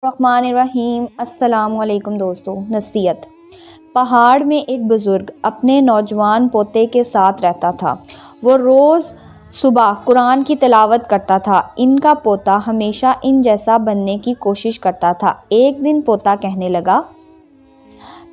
الرحمن الرحیم۔ السلام علیکم دوستو۔ نصیحت۔ پہاڑ میں ایک بزرگ اپنے نوجوان پوتے کے ساتھ رہتا تھا۔ وہ روز صبح قرآن کی تلاوت کرتا تھا۔ ان کا پوتا ہمیشہ ان جیسا بننے کی کوشش کرتا تھا۔ ایک دن پوتا کہنے لگا،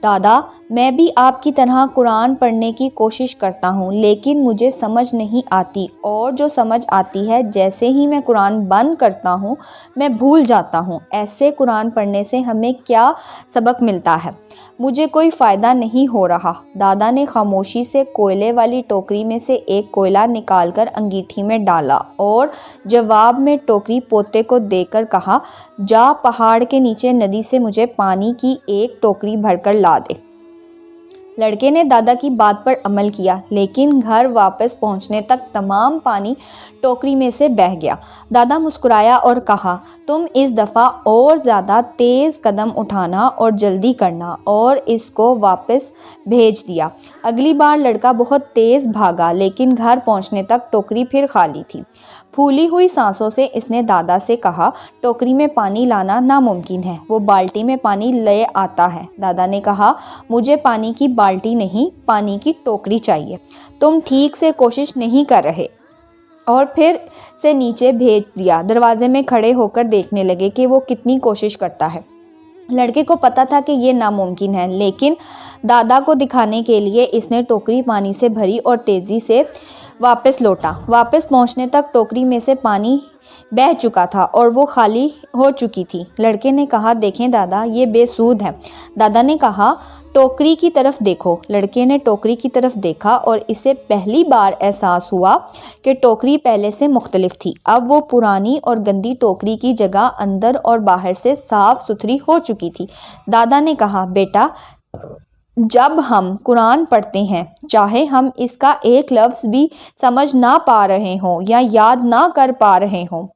دادا، میں بھی آپ کی طرح قرآن پڑھنے کی کوشش کرتا ہوں، لیکن مجھے سمجھ نہیں آتی، اور جو سمجھ آتی ہے جیسے ہی میں قرآن بند کرتا ہوں میں بھول جاتا ہوں۔ ایسے قرآن پڑھنے سے ہمیں کیا سبق ملتا ہے؟ مجھے کوئی فائدہ نہیں ہو رہا۔ دادا نے خاموشی سے کوئلے والی ٹوکری میں سے ایک کوئلہ نکال کر انگیٹھی میں ڈالا اور جواب میں ٹوکری پوتے کو دے کر کہا، جا پہاڑ کے نیچے ندی سے مجھے پانی کی ایک ٹوکری بھر کر لا دے۔ لڑکے نے دادا کی بات پر عمل کیا، لیکن گھر واپس پہنچنے تک تمام پانی ٹوکری میں سے بہہ گیا۔ دادا مسکرایا اور کہا، تم اس دفعہ اور زیادہ تیز قدم اٹھانا اور جلدی کرنا، اور اس کو واپس بھیج دیا۔ اگلی بار لڑکا بہت تیز بھاگا، لیکن گھر پہنچنے تک ٹوکری پھر خالی تھی۔ پھولی ہوئی سانسوں سے اس نے دادا سے کہا، ٹوکری میں پانی لانا ناممکن ہے، وہ بالٹی میں پانی لے آتا ہے۔ دادا نے کہا، مجھے پانی کی بالٹی نہیں، پانی کی ٹوکری چاہیے۔ تم ٹھیک سے کوشش نہیں کر رہے۔ اور پھر سے نیچے بھیج دیا۔ دروازے میں کھڑے ہو کر دیکھنے لگے کہ وہ کتنی کوشش کرتا ہے۔ لڑکے کو پتا تھا کہ یہ ناممکن ہے، لیکن دادا کو دکھانے کے لیے اس نے ٹوکری پانی سے بھری اور تیزی سے واپس لوٹا۔ واپس پہنچنے تک ٹوکری میں سے پانی بہہ چکا تھا اور وہ خالی ہو چکی تھی۔ لڑکے نے کہا، دیکھیں دادا، یہ بے سود ہے۔ دادا نے کہا، ٹوکری کی طرف دیکھو۔ لڑکے نے ٹوکری کی طرف دیکھا اور اسے پہلی بار احساس ہوا کہ ٹوکری پہلے سے مختلف تھی۔ اب وہ پرانی اور گندی ٹوکری کی جگہ اندر اور باہر سے صاف ستھری ہو چکی تھی۔ دادا نے کہا، بیٹا، جب ہم قرآن پڑھتے ہیں، چاہے ہم اس کا ایک لفظ بھی سمجھ نہ پا رہے ہوں یا یاد نہ کر پا رہے ہوں،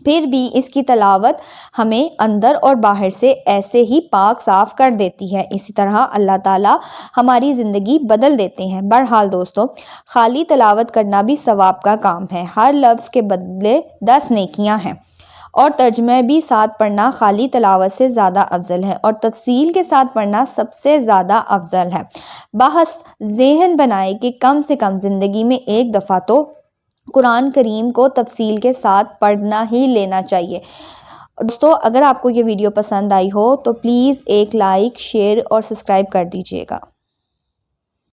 پھر بھی اس کی تلاوت ہمیں اندر اور باہر سے ایسے ہی پاک صاف کر دیتی ہے۔ اسی طرح اللہ تعالیٰ ہماری زندگی بدل دیتے ہیں۔ بہرحال دوستو، خالی تلاوت کرنا بھی ثواب کا کام ہے۔ ہر لفظ کے بدلے 10 نیکیاں ہیں، اور ترجمہ بھی ساتھ پڑھنا خالی تلاوت سے زیادہ افضل ہے، اور تفصیل کے ساتھ پڑھنا سب سے زیادہ افضل ہے۔ بحث ذہن بنائے کہ کم سے کم زندگی میں ایک دفعہ تو قرآن کریم کو تفصیل کے ساتھ پڑھنا ہی لینا چاہیے۔ دوستو، اگر آپ کو یہ ویڈیو پسند آئی ہو تو پلیز ایک لائک، شیئر اور سبسکرائب کر دیجیے گا۔